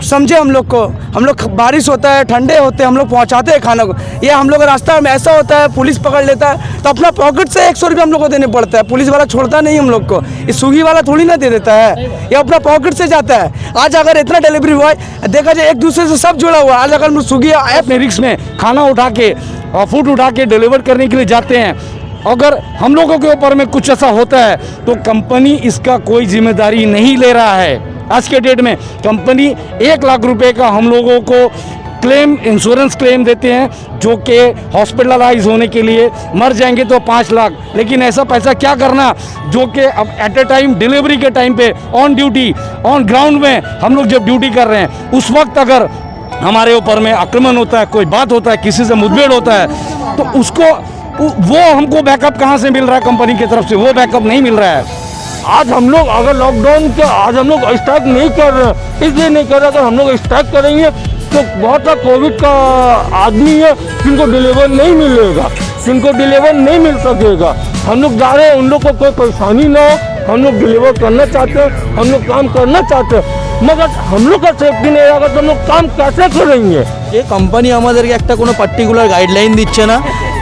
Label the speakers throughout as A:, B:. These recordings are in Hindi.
A: समझे हम लोग को। हम लोग बारिश होता है, ठंडे होते हैं, हम लोग पहुंचाते हैं खाना को। ये हम लोग रास्ता में ऐसा होता है, पुलिस पकड़ लेता है तो अपना पॉकेट से 100 रुपये हम लोग को देने पड़ता है। पुलिस वाला छोड़ता नहीं हम लोग को, ये स्विगी वाला थोड़ी ना दे देता है, ये अपना पॉकेट से जाता है। आज अगर इतना डिलीवरी बॉय देखा जाए एक दूसरे से सब जुड़ा हुआ है। आज अगर हम स्विगी ऐप में रिक्स में खाना उठा के और फूड उठा के डिलीवर करने के लिए जाते हैं, अगर हम लोगों के ऊपर में कुछ ऐसा होता है तो कंपनी इसका कोई जिम्मेदारी नहीं ले रहा है। आज के डेट में कंपनी 1 लाख रुपए का हम लोगों को क्लेम, इंश्योरेंस क्लेम देते हैं, जो कि हॉस्पिटलाइज होने के लिए, मर जाएंगे तो 5 लाख। लेकिन ऐसा पैसा क्या करना जो कि अब एट ए टाइम डिलीवरी के टाइम पे ऑन ड्यूटी, ऑन ग्राउंड में हम लोग जब ड्यूटी कर रहे हैं उस वक्त अगर हमारे ऊपर में आक्रमण होता है, कोई बात होता है, किसी से मुठभेड़ होता है, तो उसको वो हमको बैकअप कहाँ से मिल रहा है? कंपनी की तरफ से वो बैकअप नहीं मिल रहा है।
B: आज हम लोग अगर लॉकडाउन के आज हम लोग स्ट्राइक नहीं कर रहे, इसलिए नहीं कर रहे, अगर हम लोग स्ट्राइक करेंगे तो बहुत सा कोविड का आदमी है जिनको डिलीवर नहीं मिलेगा, जिनको डिलीवर नहीं मिल सकेगा। हम लोग जा रहे हैं, उन लोग को कोई परेशानी ना हो, हम लोग डिलीवर करना चाहते हैं, हम लोग काम करना चाहते हैं, मगर हम लोग का सेफ्टी नहीं रहेगा तो हम लोग काम कैसे करेंगे?
A: ये কোম্পানি আমাদেরকে একটা কোনো পার্টিকুলার গাইডলাইন দিচ্ছে না।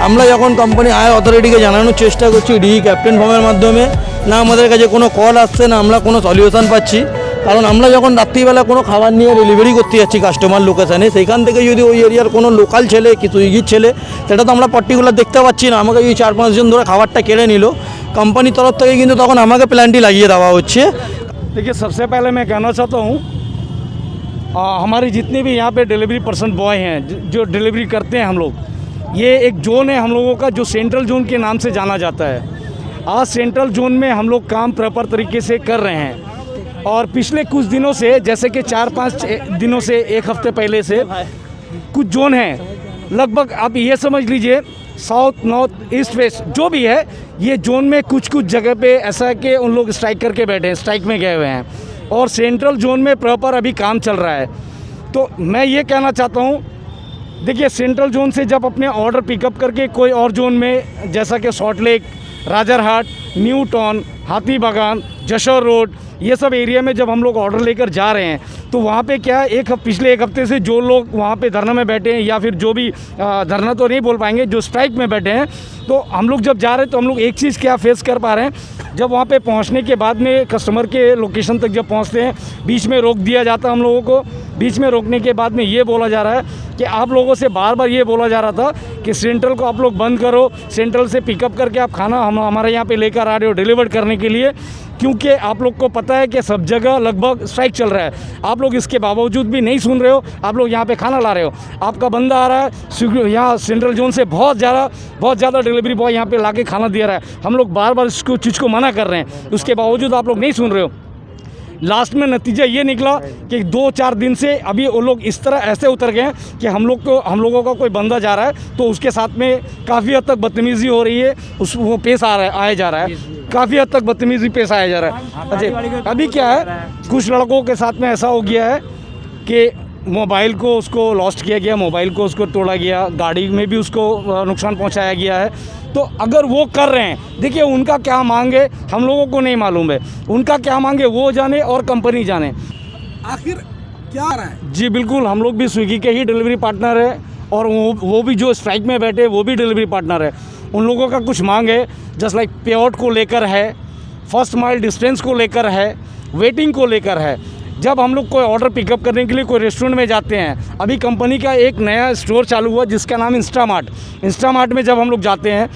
A: আমরা যখন কোম্পানি হায়ার অথরিটিকে জানানোর চেষ্টা করছি ডি ক্যাপ্টেন ফর্মের মাধ্যমে, না আমাদের কাছে কোনো কল আসছে, না আমরা কোনো সলিউশন পাচ্ছি। কারণ আমরা যখন রাত্রিবেলা কোনো খাবার নিয়ে ডেলিভারি করতে যাচ্ছি কাস্টমার লোকেশানে, সেইখান থেকে যদি ওই এরিয়ার কোনো লোকাল ছেলে কি সুইগির ছেলে, সেটা তো আমরা পার্টিকুলার দেখতে পাচ্ছি না। আমাকে ওই 4-5 জন ধরে খাবারটা কেড়ে নিল, কোম্পানির তরফ থেকে কিন্তু তখন আমাকে প্ল্যানটি লাগিয়ে দেওয়া হচ্ছে।
C: देखिए, सबसे पहले मैं कहना चाहता हूँ हमारी जितने भी यहाँ पे डिलीवरी पर्सन बॉय हैं जो डिलीवरी करते हैं हम लोग, ये एक जोन है हम लोगों का जो सेंट्रल जोन के नाम से जाना जाता है। आज सेंट्रल जोन में हम लोग काम प्रॉपर तरीके से कर रहे हैं और पिछले कुछ दिनों से, जैसे कि 4-5 दिनों से, 1 हफ्ते पहले से कुछ जोन हैं, लगभग आप ये समझ लीजिए साउथ, नॉर्थ, ईस्ट, वेस्ट जो भी है, ये जोन में कुछ कुछ जगह पे ऐसा है कि उन लोग स्ट्राइक करके बैठे हैं, स्ट्राइक में गए हुए हैं और सेंट्रल जोन में प्रॉपर अभी काम चल रहा है। तो मैं ये कहना चाहता हूँ, देखिए सेंट्रल जोन से जब अपने ऑर्डर पिकअप करके कोई और जोन में, जैसा कि salt lake, Rajarhat, new town, हाथी बागान, जशोर रोड, ये सब एरिया में जब हम लोग ऑर्डर लेकर जा रहे हैं तो वहाँ पे क्या है, पिछले 1 हफ्ते से जो लोग वहाँ पे धरना में बैठे हैं, या फिर जो भी धरना तो नहीं बोल पाएंगे, जो स्ट्राइक में बैठे हैं, तो हम लोग जब जा रहे हैं तो हम लोग एक चीज़ क्या फेस कर पा रहे हैं, जब वहाँ पे पहुँचने के बाद में कस्टमर के लोकेशन तक जब पहुँचते हैं, बीच में रोक दिया जाता है हम लोगों को। बीच में रोकने के बाद में ये बोला जा रहा है कि आप लोगों से बार बार ये बोला जा रहा था कि सेंट्रल को आप लोग बंद करो, सेंट्रल से पिकअप करके आप खाना हमारे यहाँ पे लेकर आ रहे हो डिलीवर करने के लिए, क्योंकि आप लोग को पता है कि सब जगह लगभग स्ट्राइक चल रहा है। आप लोग इसके बावजूद भी नहीं सुन रहे हो, आप लोग यहाँ पे खाना ला रहे हो। आपका बंदा आ रहा है यहाँ सेंट्रल जोन से, बहुत ज़्यादा डिलीवरी बॉय यहाँ पे लाके खाना दे रहा है। हम लोग बार बार इसको चीज़ को मना कर रहे हैं, उसके बावजूद आप लोग नहीं सुन रहे हो। लास्ट में नतीजा ये निकला कि 2-4 दिन से अभी वो लोग इस तरह ऐसे उतर गए हैं कि हम लोगों का कोई बंदा जा रहा है तो उसके साथ में काफ़ी हद तक बदतमीज़ी हो रही है, वो पेश आया जा रहा है, काफ़ी हद तक बदतमीज़ी पेश आया जा रहा है। अच्छा, अभी क्या है, कुछ लड़कों के साथ में ऐसा हो गया है कि मोबाइल को उसको लॉस्ट किया गया, मोबाइल को उसको तोड़ा गया, गाड़ी में भी उसको नुकसान पहुंचाया गया है। तो अगर वो कर रहे हैं, देखिए उनका क्या मांग है हम लोगों को नहीं मालूम है, उनका क्या मांग है वो जाने और कंपनी जाने
D: आखिर क्या आ रहा है।
C: जी बिल्कुल, हम लोग भी स्विगी के ही डिलीवरी पार्टनर है और वो भी जो स्ट्राइक में बैठे वो भी डिलीवरी पार्टनर है। उन लोगों का कुछ मांग है, जस्ट लाइक पे आउट को लेकर है, फर्स्ट माइल डिस्टेंस को लेकर है, वेटिंग को लेकर है। जब हम लोग कोई ऑर्डर पिकअप करने के लिए कोई रेस्टोरेंट में जाते हैं, अभी कंपनी का एक नया स्टोर चालू हुआ जिसका नाम इंस्टामार्ट में जब हम लोग जाते हैं,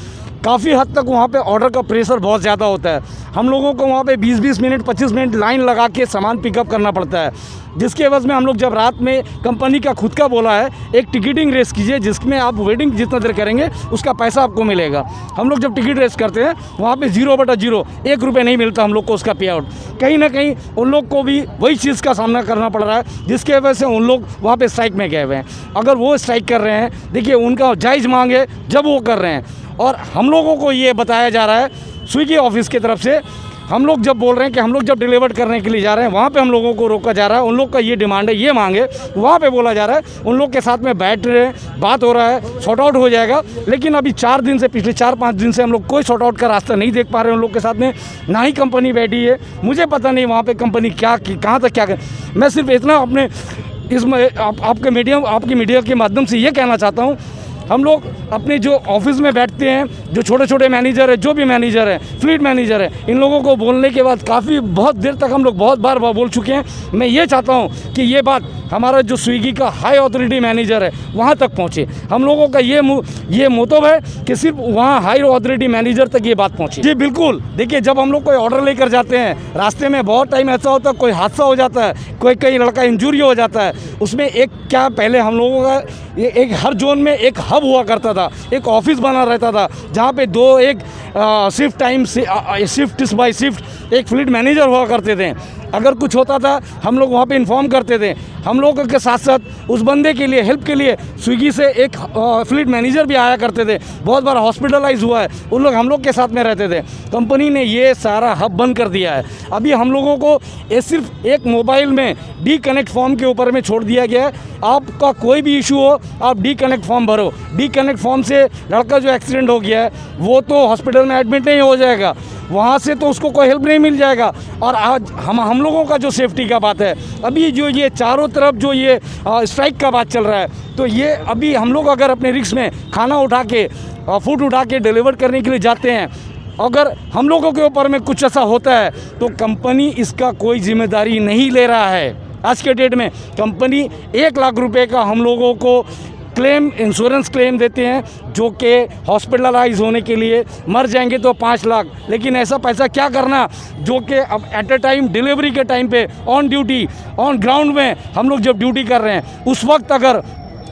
C: काफ़ी हद तक वहाँ पे ऑर्डर का प्रेशर बहुत ज़्यादा होता है। हम लोगों को वहाँ पे 20-20 मिनट 25 मिनट लाइन लगा के सामान पिकअप करना पड़ता है, जिसके एवज में हम लोग जब रात में, कंपनी का खुद का बोला है एक टिकटिंग रेस कीजिए जिसमें आप वेटिंग जितना देर करेंगे उसका पैसा आपको मिलेगा। हम लोग जब टिकट रेस करते हैं वहाँ पे 0/0 1 रुपये नहीं मिलता हम लोग को उसका पे आउट। कहीं ना कहीं उन लोग को भी वही चीज़ का सामना करना पड़ रहा है, जिसके वजह से उन लोग वहाँ पे स्ट्राइक में गए हुए हैं। अगर वो स्ट्राइक कर रहे हैं, देखिए उनका जायज़ मांग है जब वो कर रहे हैं, और हम लोगों को ये बताया जा रहा है स्विगी ऑफिस की तरफ से, हम लोग जब बोल रहे हैं कि हम लोग जब डिलीवर करने के लिए जा रहे हैं वहाँ पे हम लोगों को रोका जा रहा है। उन लोग का ये डिमांड है, ये मांग है, वहाँ पे बोला जा रहा है उन लोग के साथ में बैठ रहे हैं, बात हो रहा है, सॉर्ट आउट हो जाएगा। लेकिन अभी 4 दिन से, पिछले 4-5 दिन से हम लोग कोई सॉर्ट आउट का रास्ता नहीं देख पा रहे हैं उन लोग के साथ में, ना ही कंपनी बैठी है। मुझे पता नहीं वहाँ पर कंपनी कहाँ तक क्या कर। मैं सिर्फ इतना अपने इसमें आपकी मीडिया के माध्यम से ये कहना चाहता हूँ, हम लोग अपने जो ऑफिस में बैठते हैं, जो छोटे छोटे मैनेजर है, जो भी मैनेजर है, फ्लीट मैनेजर है, इन लोगों को बोलने के बाद बहुत देर तक हम लोग बहुत बार बोल चुके हैं। मैं ये चाहता हूँ कि ये बात हमारा जो स्विगी का हाई अथॉरिटी मैनेजर है वहाँ तक पहुँचे। हम लोगों का ये मोटिव है कि सिर्फ वहाँ हाई अथॉरिटी मैनेजर तक ये बात पहुँचे। जी बिल्कुल, देखिए जब हम लोग कोई ऑर्डर लेकर जाते हैं, रास्ते में बहुत टाइम ऐसा होता है, कोई हादसा हो जाता है, कई लड़का इंजूरी हो जाता है, उसमें पहले हम लोगों का एक हर जोन में एक हब हुआ करता था, एक ऑफिस बना रहता था जहाँ पे शिफ्ट टाइम से शिफ्ट बाय शिफ्ट एक फ्लीट मैनेजर हुआ करते थे। अगर कुछ होता था हम लोग वहाँ पे इन्फॉर्म करते थे। हम लोगों के साथ साथ उस बंदे के लिए हेल्प के लिए स्विगी से एक फ्लीट मैनेजर भी आया करते थे। बहुत बार हॉस्पिटलाइज हुआ है, उन लोग हम लोग के साथ में रहते थे। कंपनी ने ये सारा हब बंद कर दिया है। अभी हम लोगों को ये सिर्फ एक मोबाइल में डी कनेक्ट फॉर्म के ऊपर में छोड़ दिया गया है। आपका कोई भी इशू हो, आप डी कनेक्ट फॉर्म भरो। डी कनेक्ट फॉर्म से लड़का जो एक्सीडेंट हो गया है वो तो हॉस्पिटल में एडमिट नहीं हो जाएगा, वहाँ से तो उसको कोई हेल्प नहीं मिल जाएगा। और आज हम लोगों का जो सेफ्टी का बात है, अभी जो ये चारों तरफ जो ये स्ट्राइक का बात चल रहा है, तो ये अभी हम लोग अगर अपने रिक्स में खाना उठा के फूड उठा के डिलीवर करने के लिए जाते हैं, अगर हम लोगों के ऊपर में कुछ ऐसा होता है तो कंपनी इसका कोई जिम्मेदारी नहीं ले रहा है। आज के डेट में कंपनी 1 लाख रुपए का हम लोगों को इंश्योरेंस क्लेम देते हैं, जो कि हॉस्पिटलाइज होने के लिए, मर जाएंगे तो 5 लाख। लेकिन ऐसा पैसा क्या करना जो कि अब एट ए टाइम डिलीवरी के टाइम पे ऑन ड्यूटी ऑन ग्राउंड में हम लोग जब ड्यूटी कर रहे हैं, उस वक्त अगर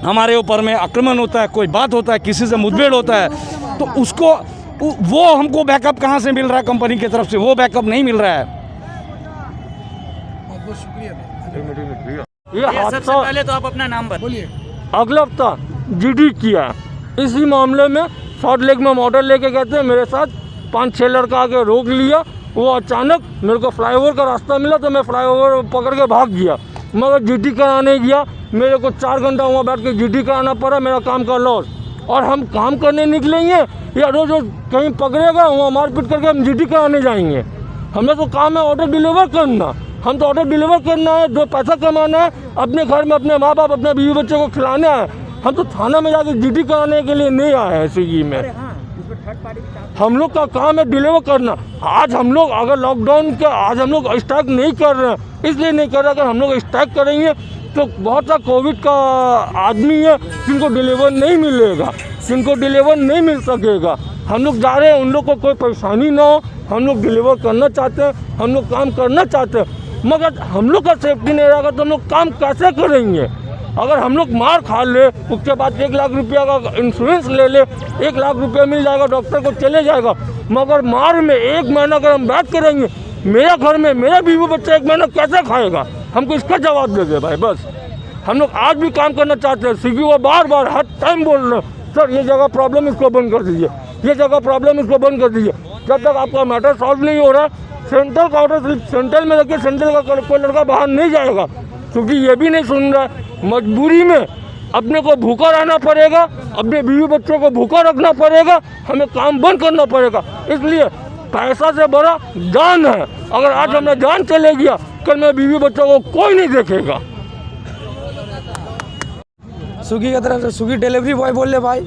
C: हमारे ऊपर में आक्रमण होता है, कोई बात होता है, किसी से मुठभेड़ होता है, तो उसको वो हमको बैकअप कहाँ से मिल रहा है? कंपनी की तरफ से वो बैकअप नहीं मिल रहा है।
D: बहुत शुक्रिया।
B: ये
E: सबसे पहले तो आप अपना नाम
D: बोलिए।
B: अगला हफ्ता जीडी किया, इसी मामले में सॉल्ट लेक में ऑर्डर लेके गए थे, मेरे साथ 5-6 लड़का आके रोक लिया। वो अचानक मेरे को फ्लाईओवर का रास्ता मिला तो मैं फ्लाईओवर पकड़ के भाग गया, मगर जीडी कराने गया। मेरे को 4 घंटा वहाँ बैठ के जीडी कराना पड़ा, मेरा काम का लॉस। और हम काम करने निकलेंगे या रोज कहीं पकड़ेगा, वहाँ मारपीट करके हम जीडी कराने जाएंगे। हमें तो काम है ऑर्डर डिलीवर करना, हम तो ऑर्डर डिलीवर करना है, 2 पैसा कमाना है, अपने घर में अपने माँ बाप अपने बीवी बच्चे को खिलाना है। हम तो थाना में जाके जीडी कराने के लिए नहीं आए हैं स्विगी में। हम लोग का काम है डिलीवर करना। आज हम लोग अगर लॉकडाउन के आज हम लोग स्ट्राइक नहीं कर रहे हैं, इसलिए नहीं कर रहे। अगर हम लोग स्ट्राइक करेंगे तो बहुत सा कोविड का आदमी है जिनको डिलीवर नहीं मिलेगा, जिनको डिलीवर नहीं मिल सकेगा। हम लोग जा रहे हैं, उन लोग को कोई परेशानी ना हो। हम लोग डिलीवर करना चाहते हैं, हम लोग काम करना चाहते हैं, मगर हम लोग का सेफ्टी नहीं रहेगा तो हम लोग काम कैसे करेंगे? अगर हम लोग मार खा ले, उसके बाद 1 लाख रुपया का इंश्योरेंस ले ले, 1 लाख रुपया मिल जाएगा, डॉक्टर को चले जाएगा, मगर मार में 1 महीना अगर हम बैठ करेंगे, मेरा घर में मेरा बीवी बच्चा 1 महीना कैसे खाएगा? हमको इसका जवाब दे दे भाई। बस हम लोग आज भी काम करना चाहते हैं। स्विगी को बार बार हर टाइम बोल रहे हैं, सर ये जगह प्रॉब्लम इसको बंद कर दीजिए, ये जगह प्रॉब्लम इसको बंद कर दीजिए। जब तक आपका मैटर सॉल्व नहीं हो रहा, सेंट्रल का ऑर्डर सिर्फ सेंट्रल में रखिए, सेंट्रल का कोई लड़का बाहर नहीं जाएगा, क्योंकि ये भी नहीं सुन रहा है। मजबूरी में अपने को भूखा रहना पड़ेगा, अपने बीवी बच्चों को भूखा रखना पड़ेगा, हमें काम बंद करना पड़ेगा। इसलिए पैसा से बड़ा जान है। अगर आज हमें जान चले गया, कल मेरे बीवी बच्चों को कोई नहीं देखेगा।
A: स्विगी की तरफ से स्विगी डिलीवरी बॉय बोल रहे भाई,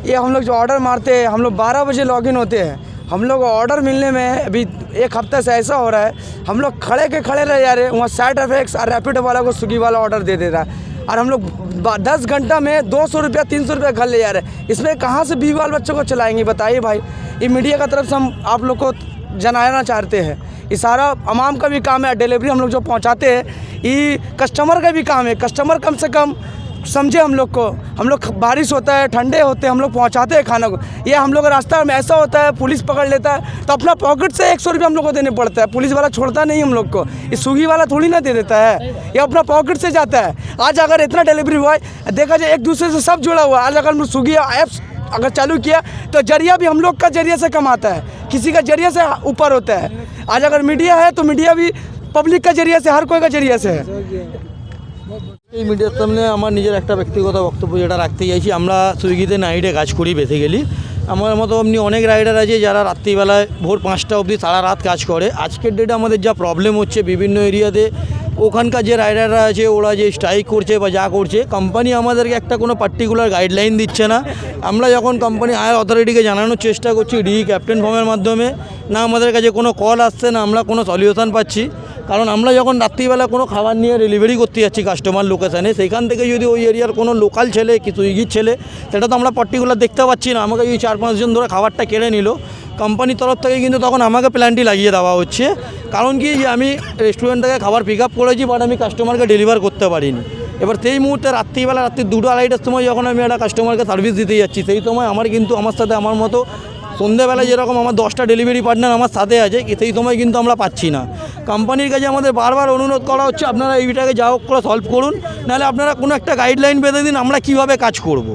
A: ये हम लोग जो ऑर्डर मारते हैं, हम लोग 12 बजे लॉगिन होते हैं। हम लोग ऑर्डर मिलने में अभी 1 हफ्ते से ऐसा हो रहा है, हम लोग खड़े के खड़े रह जा रहे हैं। वहाँ साइड इफेक्ट्स और रैपिडो वाला को स्विगी वाला ऑर्डर दे रहा है, और हम लोग 10 घंटा में 200 रुपया 300 रुपया घर ले जा रहे हैं। इसमें कहाँ से बीवी वाले बच्चों को चलाएंगे बताइए भाई? ये मीडिया की तरफ से हम आप लोग को जनाना चाहते हैं। ये सारा अवाम का भी काम है, डिलीवरी हम लोग जो पहुँचाते हैं ये कस्टमर का भी काम है। कस्टमर कम से कम समझे हम लोग को। हम लोग बारिश होता है, ठंडे होते हैं, हम लोग पहुंचाते हैं खाना को। ये हम लोग रास्ता में ऐसा होता है, पुलिस पकड़ लेता है तो अपना पॉकेट से 100 रुपये हम लोग को देने पड़ता है। पुलिस वाला छोड़ता नहीं हम लोग को, ये स्विगी वाला थोड़ी ना दे देता है, ये अपना पॉकेट से जाता है। आज अगर इतना डिलीवरी बॉय देखा जाए एक दूसरे से सब जुड़ा हुआ है। आज अगर हम स्विगी ऐप्स अगर चालू किया तो जरिया भी हम लोग का जरिए से कमाता है, किसी का जरिए से ऊपर होता है। आज अगर मीडिया है तो मीडिया भी पब्लिक का जरिए से, हर कोई का जरिए से है।
F: এই মিডিয়ার সামনে আমার নিজের একটা ব্যক্তিগত বক্তব্য যেটা রাখতে চাইছি। আমরা সুইগিতে নাইটে কাজ করি বেসিক্যালি। আমার মতো এমনি অনেক রাইডার আছে যারা রাত্রিবেলায় ভোর 5টা অবধি সারা রাত কাজ করে। আজকের ডেটে আমাদের যা প্রবলেম হচ্ছে বিভিন্ন এরিয়াতে ওখানকার যে রাইডাররা আছে ওরা যে স্ট্রাইক করছে বা যা করছে, কোম্পানি আমাদেরকে একটা কোনো পার্টিকুলার গাইডলাইন দিচ্ছে না। আমরা যখন কোম্পানি হায়ার অথরিটিকে জানানোর চেষ্টা করছি ক্যাপ্টেন ফর্মের মাধ্যমে, না আমাদের কাছে কোনো কল আসছে, না আমরা কোনো সলিউশন পাচ্ছি। কারণ আমরা যখন রাত্রিবেলা কোনো খাবার নিয়ে ডেলিভারি করতে যাচ্ছি কাস্টমার লোকেশানে, সেইখান থেকে যদি ওই এরিয়ার কোনো লোকাল ছেলে কি সুইগির ছেলে, সেটা তো আমরা পার্টিকুলার দেখতে পাচ্ছি না। আমাকে ওই 4-5 জন ধরে খাবারটা কেড়ে নিল, কোম্পানির তরফ থেকে কিন্তু তখন আমাকে প্ল্যানটি লাগিয়ে দেওয়া হচ্ছে। কারণ কি, যে আমি রেস্টুরেন্ট থেকে খাবার পিক আপ করেছি, বাট আমি কাস্টমারকে ডেলিভার করতে পারিনি। এবার সেই মুহূর্তে রাত্রি 2-2:30টার সময় যখন আমি একটা কাস্টমারকে সার্ভিস দিতে যাচ্ছি, সেই সময় আমার সাথে আমার মতো সন্ধ্যেবেলায় যেরকম আমার 10টা ডেলিভারি পার্টনার আমার সাথে আছে, সেই সময় কিন্তু আমরা পাচ্ছি না। কোম্পানির কাছে আমাদের বারবার অনুরোধ করা হচ্ছে, আপনারা এইটাকে যা হোক করে সলভ করুন, নাহলে আপনারা কোনো একটা গাইডলাইন বেঁধে দিন, আমরা কীভাবে কাজ করব।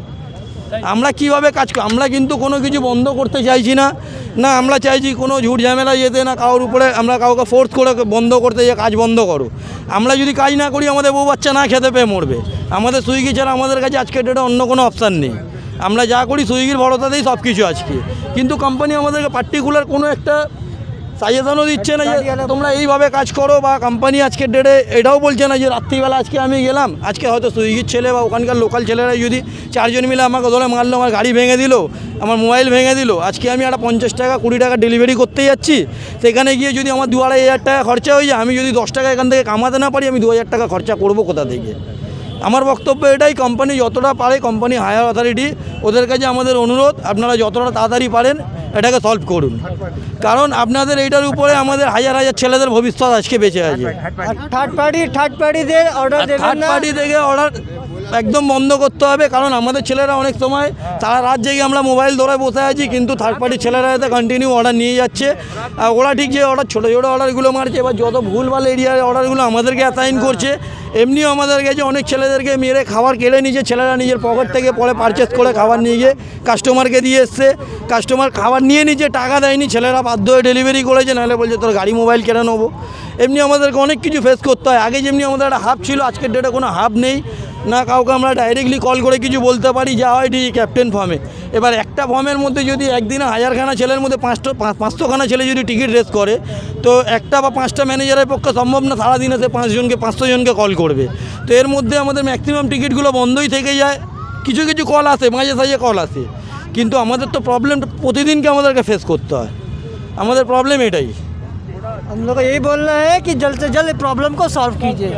F: আমরা কিন্তু কোনো কিছু বন্ধ করতে চাইছি না, না আমরা চাইছি কোনো ঝুট ঝামেলা যেতে, না কারোর উপরে আমরা কাউকে ফোর্স করে বন্ধ করতে যে কাজ বন্ধ করো। আমরা যদি কাজ না করি আমাদের বউ বাচ্চা না খেতে পেয়ে মরবে। আমাদের সুইগি ছাড়া আমাদের কাছে আজকের ডেটে অন্য কোনো অপশান নেই। আমরা যা করি সুইগির ভরসাতেই সব কিছু আজকে। কিন্তু কোম্পানি আমাদেরকে পার্টিকুলার কোনো একটা সাজেশনও দিচ্ছে না যে তোমরা এইভাবে কাজ করো, বা কোম্পানি আজকের ডেটে এটাও বলছে না যে রাত্রিবেলা আজকে আমি গেলাম, আজকে হয়তো সুইগির ছেলে বা ওখানকার লোকাল ছেলেরা যদি 4 জন মিলে আমাকে ধরে মারলো, আমার গাড়ি ভেঙে দিল, আমার মোবাইল ভেঙে দিল, আজকে আমি একটা 50 টাকা 20 টাকা ডেলিভারি করতে যাচ্ছি, সেখানে গিয়ে যদি আমার 2-2.5 টাকা খরচা হয়ে যায়, আমি যদি 10 টাকা এখান থেকে কামাতে না পারি, আমি 2000 টাকা খরচা করবো কোথা থেকে? আমার বক্তব্য এটাই, কোম্পানি যতটা পারে, কোম্পানি হায়ার অথরিটি, ওদের কাছে আমাদের অনুরোধ, আপনারা যতটা তাড়াতাড়ি পারেন এটাকে সলভ করুন। কারণ আপনাদের এইটার উপরে আমাদের হাজার হাজার ছেলেদের ভবিষ্যৎ আজকে বেঁচে আছে।
G: থার্ড পার্টিদের অর্ডার দেবেন
F: থার্ড
G: না,
F: পার্টি থেকে অর্ডার একদম বন্ধ করতে হবে। কারণ আমাদের ছেলেরা অনেক সময় সারা রাত জেগে আমরা মোবাইল ধরে বসে আছি, কিন্তু থার্ড পার্টির ছেলেরা এতে কন্টিনিউ অর্ডার নিয়ে যাচ্ছে। আর ওরা ঠিক যে অর্ডার ছোটো ছোটো অর্ডারগুলো মারছে, এবার যত ভুলভাল এরিয়ার অর্ডারগুলো আমাদেরকে অ্যাসাইন করছে। এমনিও আমাদের কাছে অনেক ছেলেদেরকে মেরে খাবার কেড়ে নিয়েছে, ছেলেরা নিজের পকেট থেকে পরে পারচেস করে খাবার নিয়ে গিয়ে কাস্টমারকে দিয়ে এসছে। কাস্টমার খাবার নিয়ে নিচ্ছে, টাকা দেয়নি, ছেলেরা বাধ্য হয়ে ডেলিভারি করেছে, নাহলে বলছে তোর গাড়ি মোবাইল কেড়ে নেবো। এমনি আমাদেরকে অনেক কিছু ফেস করতে হয়। আগে যেমনি আমাদের একটা হাব ছিল, আজকের ডেটে কোনো হাব নেই, না কাউকে আমরা ডাইরেক্টলি কল করে কিছু বলতে পারি, যা হয় ঠিক ক্যাপ্টেন ফর্মে। এবার একটা ফর্মের মধ্যে যদি একদিনে 1000খানা ছেলের মধ্যে 500খানা ছেলে যদি টিকিট রেস করে, তো একটা বা 5টা ম্যানেজারের পক্ষে সম্ভব না সারাদিনে সে 500 জনকে কল করবে। তো এর মধ্যে আমাদের ম্যাক্সিমাম টিকিটগুলো বন্ধই থেকে যায়। কিছু কিছু কল আসে, মাঝে সাঝে কল আসে, কিন্তু আমাদের তো প্রবলেম প্রতিদিনকে আমাদেরকে ফেস করতে হয়। আমাদের প্রবলেম এটাই।
G: हम लोग का यही बोलना है कि जल्द से जल्द प्रॉब्लम को सॉल्व कीजिए।